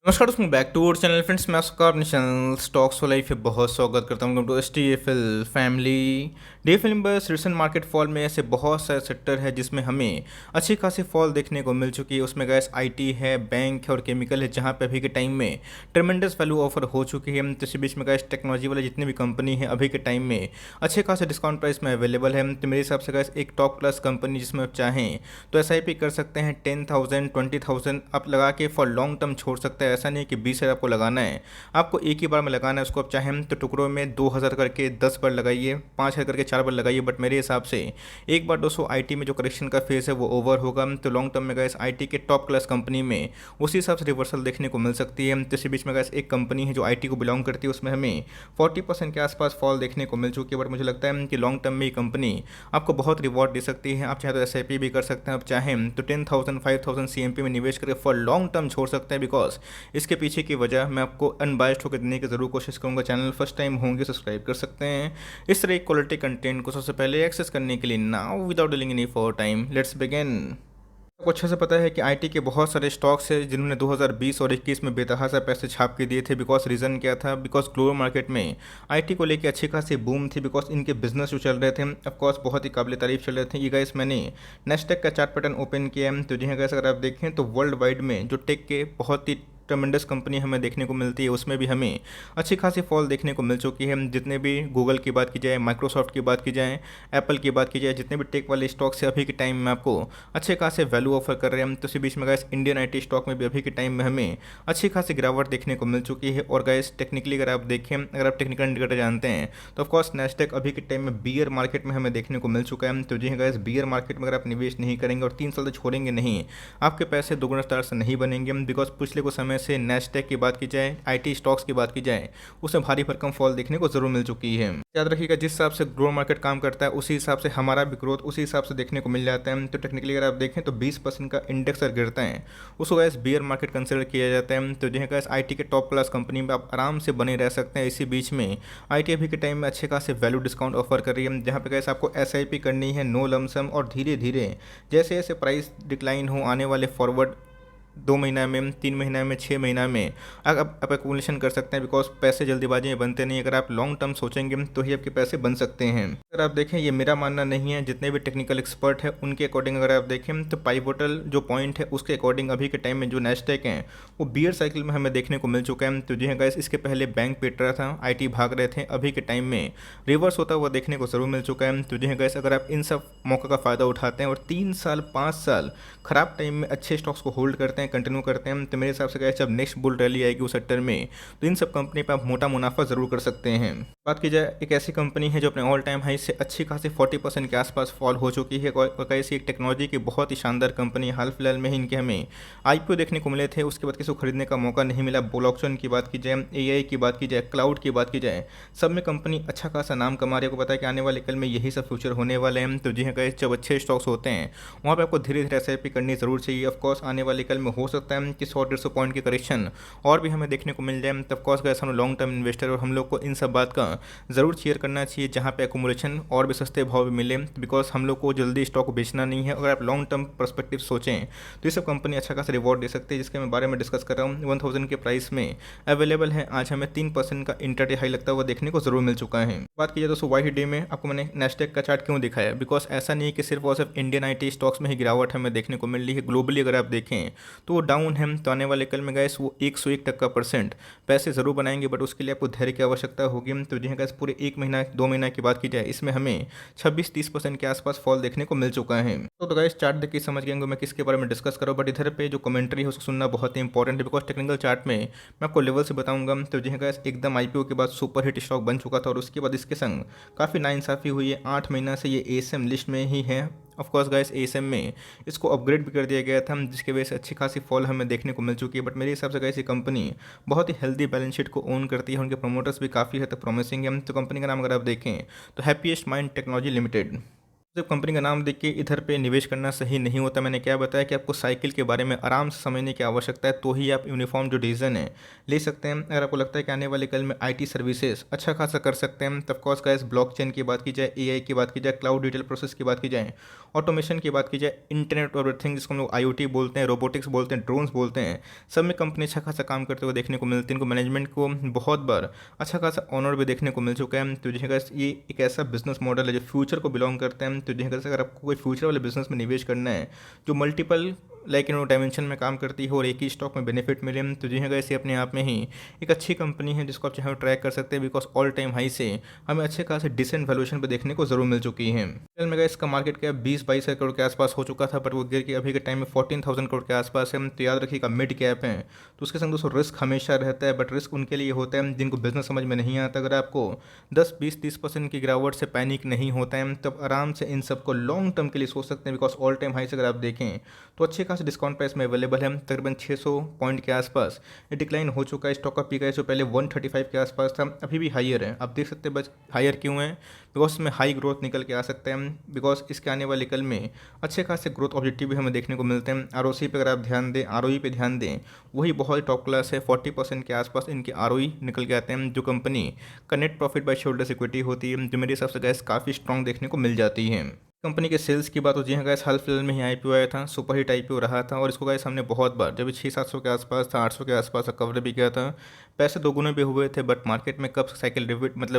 नमस्कार दोस्तों, back to our channel friends. मैं आपका अपने चैनल स्टॉक्स फॉर लाइफ पे बहुत स्वागत करता हूँ। To STFL family day film बस रिसेंट मार्केट फॉल में ऐसे बहुत सारे सेक्टर है जिसमें हमें अच्छी खासी फॉल देखने को मिल चुकी है। उसमें गैस IT है, बैंक है और केमिकल है, जहाँ पे अभी के टाइम में ट्रेमेंडस वैल्यू ऑफर हो चुकी है। तो इसी बीच में गैस टेक्नोलॉजी वाले जितनी भी कंपनी है अभी के टाइम में अच्छे खासे डिस्काउंट प्राइस में अवेलेबल है। तो मेरे हिसाब से गैस एक टॉप क्लास कंपनी जिसमें आप चाहें तो SIP कर सकते हैं। 10,000 20,000 आप लगा के फॉर लॉन्ग टर्म छोड़ सकते हैं। ऐसा नहीं कि 20,000 आपको लगाना है, आपको एक ही बार में लगाना है। उसको आप चाहें तो टुकड़ों में 2,000 करके 10 बार लगाइए, 5,000 करके 4 बार लगाइए। बट मेरे हिसाब से एक बार दोस्तों IT में जो करेक्शन का फेज है वो ओवर होगा। तो लॉन्ग टर्म में गैस IT के टॉप क्लास कंपनी में उसी हिसाब से रिवर्सल देखने को मिल सकती है। तो इसी बीच में गैस एक कंपनी है जो IT को बिलोंग करती है, उसमें हमें 40% के आसपास फॉल देखने को मिल चुकी है। बट मुझे लगता है कि लॉन्ग टर्म में ये कंपनी आपको बहुत रिवॉर्ड दे सकती है। आप चाहे तो SIP भी कर सकते हैं, आप चाहें तो 10,000 5,000 CMP में निवेश करके फॉर लॉन्ग टर्म छोड़ सकते हैं। बिकॉज इसके पीछे की वजह मैं आपको अनबायस्ड होकर देने की ज़रूर कोशिश करूंगा। चैनल फर्स्ट टाइम होंगे सब्सक्राइब कर सकते हैं इस तरह की क्वालिटी कंटेंट को सबसे पहले एक्सेस करने के लिए। Now without dealing any for time let's begin. आपको अच्छे से पता है कि IT के बहुत सारे स्टॉक्स है जिन्होंने 2020 और 21 में बेतहाशा पैसे छाप के दिए थे। बिकॉज रीज़न क्या था? बिकॉज ग्लोबल मार्केट में IT को लेके अच्छी खासी बूम थी। बिकॉज इनके बिजनेस जो चल रहे थे ऑफकोर्स बहुत ही काबिल तारीफ चल रहे थे। ये गाइस मैंने नेस्टेक का चार्ट पैटर्न ओपन किया है। तो जी हाँ गाइस, अगर आप देखें तो वर्ल्ड वाइड में जो टेक के बहुत ही ट्रमेंडस कंपनी हमें देखने को मिलती है उसमें भी हमें अच्छी खासी फॉल देखने को मिल चुकी है। जितने भी गूगल की बात की जाए, माइक्रोसॉफ्ट की बात की जाए, एप्पल की बात की जाए, जितने भी टेक वाले स्टॉक्स है अभी के टाइम में आपको अच्छे खासे वैल्यू ऑफर कर रहे हैं। तो इसी बीच में गैस इंडियन IT स्टॉक में भी अभी के टाइम में हमें अच्छी खासी गिरावट देखने को मिल चुकी है। और गैस टेक्निकली अगर आप देखें, अगर आप टेक्निकल इंडिकेटर जानते हैं तो ऑफकोर्स नेस्डेक अभी के टाइम में बियर मार्केट में हमें देखने को मिल चुका है। तो जी हाँ गैस, बियर मार्केट में अगर आप निवेश नहीं करेंगे और 3 साल तक छोड़ेंगे नहीं, आपके पैसे दोगुना स्टार से नहीं बनेंगे। बिकॉज पिछले कुछ समय से नेस्डेक की बात की जाए, IT स्टॉक्स की बात की जाए, उसमें भारी भरकम फॉल देखने को जरूर मिल चुकी है। याद रखिएगा, जिस हिसाब से ग्रोथ मार्केट काम करता है उसी हिसाब से हमारा भी ग्रोथ उसी हिसाब से देखने को मिल जाता है। तो टेक्निकली अगर आप देखें तो 20% का इंडेक्स अगर गिरता है उसको गैस बियर मार्केट कंसिडर किया जाता है। तो जो है गैस IT के टॉप क्लास कंपनी में आप आराम से बने रह सकते हैं। इसी बीच में IT अभी के टाइम में अच्छे खासे वैल्यू डिस्काउंट ऑफर कर रही है, जहाँ पे गैस आपको SIP करनी है, नो लमसम, और धीरे धीरे जैसे जैसे प्राइस डिक्लाइन हो आने वाले फॉरवर्ड 2 महीना में, 3 महीना में, 6 महीना में आप एक्यूमुलेशन कर सकते हैं। बिकॉज पैसे जल्दीबाजी में बनते नहीं, अगर आप लॉन्ग टर्म सोचेंगे तो ही आपके पैसे बन सकते हैं। अगर आप देखें, ये मेरा मानना नहीं है, जितने भी टेक्निकल एक्सपर्ट है उनके अकॉर्डिंग अगर आप देखें तो पाइवोटल जो पॉइंट है उसके अकॉर्डिंग अभी के टाइम में जो नेस्डेक हैं वो बियर साइकिल में हमें देखने को मिल चुका है। तो जी हाँ गाइस, इसके पहले बैंक पिट रहा था, IT भाग रहे थे, अभी के टाइम में रिवर्स होता हुआ देखने को जरूर मिल चुका है। तो जी हाँ गाइस, अगर आप इन सब मौका का फ़ायदा उठाते हैं और 3 साल 5 साल खराब टाइम में अच्छे स्टॉक्स को होल्ड करते हैं, कंटिन्यू करते हैं, तो मेरे हिसाब से गाइस जब नेक्स्ट बुल रैली आएगी उस सेक्टर में तो इन सब कंपनी पे आप मोटा मुनाफा जरूर कर सकते हैं। बात की जाए, एक ऐसी कंपनी है जो अपने ऑल टाइम हाई से अच्छी खासी 40% के आसपास फॉल हो चुकी है। और ऐसी एक टेक्नोलॉजी की बहुत ही शानदार कंपनी, हाल फिलहाल में ही इनके हमें IPO देखने को मिले थे, उसके बाद किसी को खरीदने का मौका नहीं मिला। ब्लॉकचेन की बात की जाए, AI की बात की जाए, क्लाउड की बात की जाए, सब में कंपनी अच्छा खासा नाम कमा रही है। को पता है कि आने वाले कल में यही सब फ्यूचर होने वाले हैं। तो जी हाँ गाइस, जब अच्छे स्टॉक्स होते हैं वहाँ पे आपको धीरे धीरे SIP करनी जरूर चाहिए। ऑफकोर्स आने वाले कल में हो सकता है कि 100-150 पॉइंट की करेक्शन और भी हमें देखने को मिल जाए। तब ऑफकोर्स गाइस हम लॉन्ग टर्म इन्वेस्टर और हम लोग को इन सब बात का ज़रूर शेयर करना चाहिए, जहाँ पे एकोमोडेशन और भी सस्ते भाव भी मिले। बिकॉज हम लोग को जल्दी स्टॉक को बेचना नहीं है। अगर आप लॉन्ग टर्म परस्पेक्टिव सोचें तो ये सब कंपनी अच्छा खासा रिवॉर्ड दे सकते हैं, जिसके मैं बारे में डिस्कस कर रहा हूँ। 1000 के प्राइस में अवेलेबल है। आज हमें 3% का इंटरडे हाई लगता हुआ देखने को जरूर मिल चुका है। बात की जाए दोस्तों YTD में, आपको मैंने नेस्डेक का चार्ट क्यों दिखाया? बिकॉज ऐसा नहीं है कि सिर्फ और सिर्फ इंडियन IT स्टॉक्स में ही गिरावट हमें देखने को मिल रही है। ग्लोबली अगर आप देखें तो वो डाउन है। तो आने वाले कल में गैस वो 101% पैसे जरूर बनाएंगे, बट उसके लिए आपको धैर्य की आवश्यकता होगी। तो जी हाँ गैस, पूरे 1 महीना 2 महीना की बात की जाए, इसमें हमें 26-30% के आसपास फॉल देखने को मिल चुका है। तो गैस चार्ट देख के समझ गए होंगे मैं किसके बारे में डिस्कस करूँ, बट इधर पे जो कमेंट्री है उसको सुनना बहुत ही इंपॉर्टेंट है। बिकॉज टेक्निकल चार्ट में मैं आपको लेवल से बताऊंगा। तो जी हाँ गैस, एकदम IPO के बाद सुपर हिट स्टॉक बन चुका था और उसके बाद इसके संग काफ़ी नाइंसाफ़ी हुई है। 8 महीना से ये ASM लिस्ट में ही है। ऑफकोर्स गाइस, ASM में इसको अपग्रेड भी कर दिया गया था, जिसकी वजह से अच्छी खासी फॉल हमें देखने को मिल चुकी है। बट मेरे हिसाब से गाइस ये कंपनी बहुत ही हेल्दी बैलेंस शीट को ओन करती है, उनके प्रमोटर्स भी काफ़ी हद तक प्रॉमिसिंग है। तो कंपनी का नाम अगर आप देखें तो हैप्पीएस्ट माइंड टेक्नोलॉजी लिमिटेड। सिर्फ कंपनी का नाम देख के इधर पे निवेश करना सही नहीं होता। मैंने क्या बताया कि आपको साइकिल के बारे में आराम से समझने की आवश्यकता है, तो ही आप यूनिफॉर्म जो डिसीजन है ले सकते हैं। अगर आपको लगता है कि आने वाले कल में आईटी सर्विसेज अच्छा खासा कर सकते हैं, तब कोर्स गाइस ब्लॉकचेन की बात की जाए, एआई की बात की जाए, क्लाउड डिटेल प्रोसेस की बात की जाए, ऑटोमेशन की बात की जाए, इंटरनेट और एवरीथिंग जिसको हम लोग आईओटी बोलते हैं, रोबोटिक्स बोलते हैं, ड्रोन्स बोलते हैं, सब में कंपनी अच्छा खासा काम करते हुए देखने को मिलती है। इनको मैनेजमेंट को बहुत बार अच्छा खासा ऑनर भी देखने को मिल चुका है। तो जो है ये एक ऐसा बिजनेस मॉडल है जो फ्यूचर को बिलोंग करते हैं। तो जो है अगर आपको कोई फ्यूचर वाले बिजनेस में निवेश करना है जो मल्टीपल डायमेंशन में काम करती है और एक ही स्टॉक में बेनिफिट मिले, तो जो है ऐसे अपने आप में ही एक अच्छी कंपनी है जिसको आप चाहे ट्रैक कर सकते हैं, बिकॉज ऑल टाइम हाई से हमें अच्छे खासे डिसेंट वैल्यूएशन पे देखने को जरूर मिल चुकी है। फिलहाल में इसका मार्केट कैप 20-22 करोड़ के आसपास हो चुका था, पर वो गिर के अभी के टाइम में 14,000 करोड़ के आसपास है। तो याद रखिएगा मिड कैप है, तो उसके संग दोस्तों रिस्क हमेशा रहता है, बट रिस्क उनके लिए होता है जिनको बिजनेस समझ में नहीं आता। अगर आपको 10-20-30% की गिरावट से पैनिक नहीं होता है, तब आराम से इन सबको लॉन्ग टर्म के लिए सोच सकते हैं, बिकॉज ऑल टाइम हाई से अगर आप देखें तो अच्छे खासे डिस्काउंट प्राइस में अवेलेबल है। तकरीबन 600 पॉइंट के आसपास ये डिक्लाइन हो चुका है। स्टॉक का पीक है जो पहले 135 के आसपास था, अभी भी हायर है। आप देख सकते हैं बस हायर क्यों है, बिकॉज इसमें हाई ग्रोथ निकल के आ सकते हैं, बिकॉज इसके आने वाले कल में अच्छे खासे ग्रोथ ऑब्जेक्टिव भी हमें देखने को मिलते हैं। आरओसी पे अगर आप ध्यान दें, आरओई पे ध्यान दें, वही बहुत टॉप क्लास है। 40% के आसपास इनके आरओई निकल के आते हैं, जो कंपनी का net profit by shareholders equity होती है, जो मेरे हिसाब से गैस काफ़ी स्ट्रॉन्ग देखने को मिल जाती है। कंपनी के सेल्स की बात होती है गैस, हाल फिलहाल में ही आईपीओ आया था, सुपर हिट आईपीओ रहा था, और इसको गैस हमने बहुत बार जब 600-700 के आसपास था, 800 के आसपास कवर भी किया था। पैसे दोगुने भी हुए थे, बट मार्केट में कब साइकिल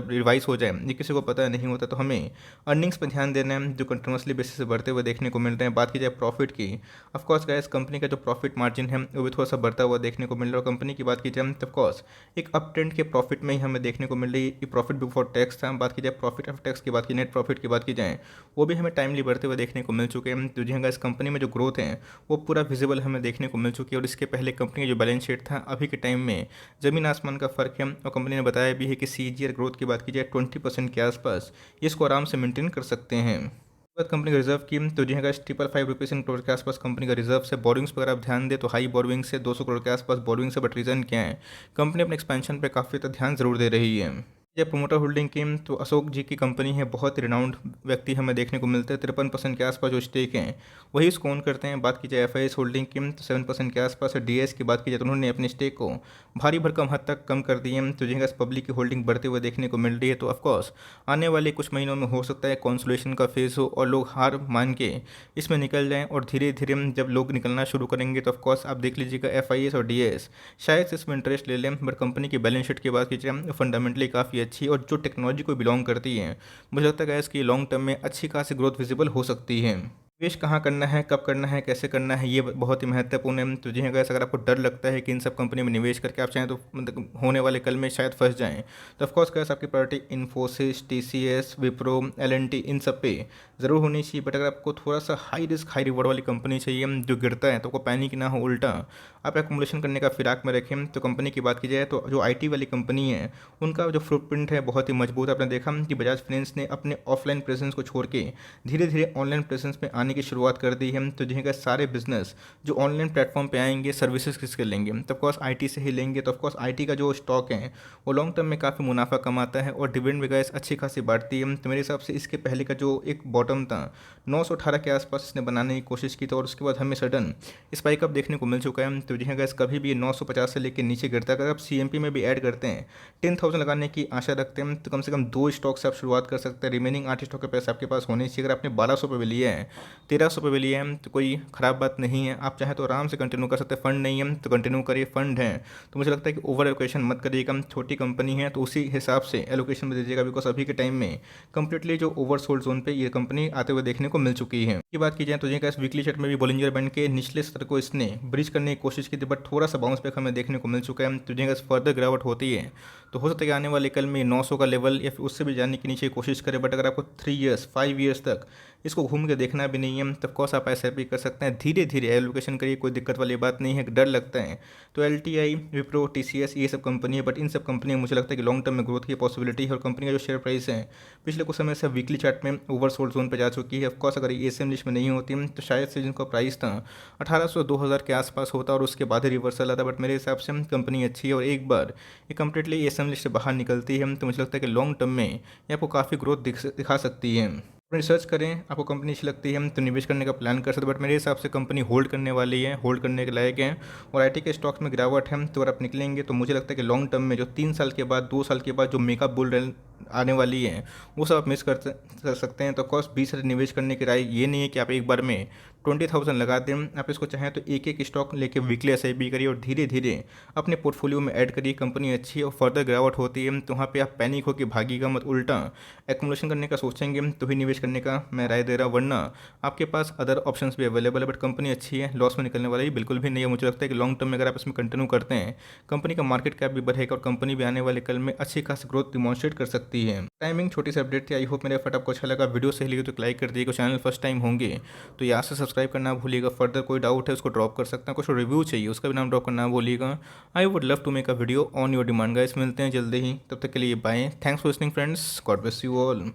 रिवाइज हो जाए ये किसी को पता नहीं होता। तो हमें अर्निंग्स पर ध्यान देना है जो कंटिन्यूसली बेसिस से बढ़ते हुए देखने को मिल रहे हैं। बात की जाए प्रॉफिट की, ऑफकोर्स गैस कंपनी का जो प्रॉफिट मार्जिन है वो भी थोड़ा सा बढ़ता हुआ देखने को मिल रहा है। कंपनी की बात की जाए तो ऑफकोर्स एक अप ट्रेंड के प्रॉफिट में ही हमें देखने को मिल रही है। प्रॉफिट बिफोर टैक्स था, बात की जाए प्रॉफिट आफ्टर टैक्स की बात की, नेट प्रॉफिट की बात की जाए, वो भी हमें टाइमली बढ़ते हुए देखने को मिल चुके हैं। तो जी हाँ, इस कंपनी में जो ग्रोथ है वो पूरा विजिबल हमें देखने को मिल चुकी है। और इसके पहले कंपनी का जो बैलेंस शीट था अभी के टाइम में ज़मीन आसमान का फ़र्क है। और कंपनी ने बताया भी है कि सीजीआर ग्रोथ की बात की जाए 20% के आसपास इसको आराम से मेंटेन कर सकते हैं। बात कंपनी का रिजर्व की, तो जी हाँ 555 करोड़ के आसपास कंपनी का रिजर्व से। बोरिंग्स पर अगर आप ध्यान दें तो हाई बोरिंग से 200 करोड़ के आसपास बोरिंग से, बट रीज़न क्या है, कंपनी अपने एक्सपेंशन पर काफ़ी ध्यान जरूर दे रही है। ये प्रोमोटर होल्डिंग की, तो अशोक जी की कंपनी है, बहुत रिनाउंड व्यक्ति हमें देखने को मिलते हैं। 53% के आसपास जो स्टेक हैं वही इसको ओन करते हैं। बात की जाए एफआईएस होल्डिंग की, तो 7% के आसपास है। डीएस की बात की जाए तो उन्होंने अपने स्टेक को भारी भरकम हद तक कम कर दिए हैं। तो जिनका पब्लिक की होल्डिंग बढ़ते हुए देखने को मिल रही है। तो ऑफकोर्स आने वाले कुछ महीनों में हो सकता है कॉन्सोलेशन का फेज़ हो और लोग हार मान के इसमें निकल जाएँ, और धीरे धीरे जब लोग निकलना शुरू करेंगे तो ऑफकोर्स आप देख लीजिएगा एफआईएस और डीएस शायद से इसमें इंटरेस्ट ले लें। बट कंपनी की बैलेंस शीट की बात की जाए फंडामेंटली काफ़ी अच्छी, और जो टेक्नोलॉजी को बिलोंग करती है, मुझे लगता है इसकी लॉन्ग टर्म में अच्छी खासी ग्रोथ विजिबल हो सकती है। निवेश कहाँ करना है, कब करना है, कैसे करना है, ये बहुत ही महत्वपूर्ण है। तो जी हाँ गैस, अगर आपको डर लगता है कि इन सब कंपनी में निवेश करके आप चाहें तो मतलब होने वाले कल में शायद फंस जाएं, तो ऑफकोर्स गैस आपकी priority Infosys, TCS, Wipro, L and T इन सब पे ज़रूर होनी चाहिए। बट अगर आपको थोड़ा सा हाई रिस्क हाई रिवॉर्ड वाली कंपनी चाहिए जो गिरता है तो आपको पैनिक ना हो, उल्टा आप एक्मुलेशन करने का फिराक में रखें, तो कंपनी की बात की जाए तो जो आईटी वाली कंपनी है उनका जो फुटप्रिंट है बहुत ही मजबूत है। आपने देखा कि बजाज फाइनेंस ने अपने ऑफलाइन प्रेजेंस को छोड़ के धीरे धीरे ऑनलाइन प्रेजेंस में आने की शुरुआत कर दी है। तो जिनका सारे बिजनेस जो ऑनलाइन प्लेटफॉर्म पे आएंगे, सर्विसेज किसके लेंगे, तो ऑफकोर्स आईटी से ही लेंगे। तो ऑफकोर्स आईटी का जो स्टॉक है वो लॉन्ग टर्म में काफ़ी मुनाफा कमाता है और डिविडेंड भी गैस अच्छी खासी बढ़ती है। तो मेरे हिसाब से इसके पहले का जो एक बॉटम था 918 के आसपास इसने बनाने की कोशिश की था, और उसके बाद हमें सडन स्पाइक अप देखने को मिल चुका है। तो जी हाँ गैस, कभी भी 950 से लेकर नीचे गिरता है। अगर आप सीएमपी में भी ऐड करते हैं 10,000 लगाने की आशा रखते हैं, तो कम से कम 2 स्टॉक से आप शुरुआत कर सकते हैं। रिमेनिंग 8 स्टॉक के पैसे आपके पास होने चाहिए। अगर आपने 1200 पे भी लिया है, 1300 पे भी लिया है, तो कोई ख़राब बात नहीं है। आप चाहे तो आराम से कंटिन्यू कर सकते हैं। फंड नहीं है तो कंटिन्यू करिए, फंड है तो मुझे लगता है कि ओवर एलोकेशन मत करिएगा। छोटी कंपनी है तो उसी हिसाब से एलोकेशन में दीजिएगा, बिकॉज अभी के टाइम में कंप्लीटली जो ओवर सोल्ड जोन पे ये कंपनी आते हुए देखने को मिल चुकी है। की बात की जाए तो जी कैश वीकली चार्ट में भी बोलिंजर बैंड के निचले स्तर को इसने ब्रिज करने की कोशिश की थी, बट थोड़ा सा बाउंस बैक हमें देखने को मिल चुका है। तो जी कैश फर्दर गिरावट होती है तो हो सकता है कि आने वाले कल में 900 का लेवल या फिर उससे भी जाने की नीचे कोशिश करें। बट अगर आपको 3 ईयर्स 5 ईयर्स तक इसको घूम के देखना भी नहीं है, तब कौन आप ऐसा भी कर सकते हैं। धीरे धीरे एलोकेशन करिए, कोई दिक्कत वाली बात नहीं है। डर लगता है तो एलटीआई, विप्रो, टीसीएस ये सब कंपनी है, बट इन सब कंपनी में मुझे लगता है कि लॉन्ग टर्म में ग्रोथ की पॉसिबिलिटी है। और कंपनी का जो शेयर प्राइस है पिछले कुछ समय से वीकली चार्ट में ओवर सोल्ड जोन पर जा चुकी है। ऑफकोर्स अगर ये सेम लिस्ट में नहीं होती तो शायद से जिनका प्राइस था 1800-2000 के आसपास होता और उसके बाद ही रिवर्सल आता। बट मेरे हिसाब से कंपनी अच्छी है, और एक बार ये कंप्लीटली एसएम लिस्ट से बाहर निकलती है तो मुझे लगता है कि लॉन्ग टर्म में ये आपको काफ़ी ग्रोथ दिखा सकती है। रिसर्च करें, आपको कंपनी अच्छी लगती है तो निवेश करने का प्लान कर सकते हैं, बट मेरे हिसाब से कंपनी होल्ड करने वाली है, होल्ड करने के लायक है। और आईटी के स्टॉक्स में गिरावट है, तो अगर आप निकलेंगे तो मुझे लगता है कि लॉन्ग टर्म में जो 3 साल के बाद 2 साल के बाद जो मेगा बुल रन आने वाली है वो सब आप मिस कर सकते हैं। तो कॉस्ट 20 निवेश करने की राय ये नहीं है कि आप एक बार में 20,000 लगा दें। आप इसको चाहें तो एक एक स्टॉक लेके वीकली एसआईपी करिए और धीरे धीरे अपने पोर्टफोलियो में ऐड करिए। कंपनी अच्छी है और फर्दर गिरावट होती है तो वहाँ पे आप पैनिक होकर भागिएगा मत, उल्टा एक्मुलेशन करने का सोचेंगे तो ही निवेश करने का मैं राय दे रहा हूँ, वरना आपके पास अदर ऑप्शंस भी अवेलेबल है। बट कंपनी अच्छी है, लॉस में निकलने वाली बिल्कुल भी नहीं है। मुझे लगता है कि लॉन्ग टर्म में अगर आप इसमें कंटिन्यू करते हैं, कंपनी का मार्केट कैप भी बढ़ेगा और कंपनी भी आने वाले कल में अच्छी खासी ग्रोथ डिमॉन्स्ट्रेट कर सकती है। टाइमिंग छोटी सी अपडेट थी, आई होप मेरे फट आपको अच्छा लगा। वीडियो सही लगी तो लाइक कर दीजिएगा, चैनल फर्स्ट टाइम होंगे तो यहाँ से सब्सक्राइब करना भूलिएगा। फर्दर कोई डाउट है उसको ड्रॉप कर सकते हैं, कुछ रिव्यू चाहिए उसका भी नाम ड्रॉप करना भूलिएगा। I would love to make a video on your demand guys. मिलते हैं जल्दी ही, तब तक के लिए bye. Thanks for listening friends, God bless you all.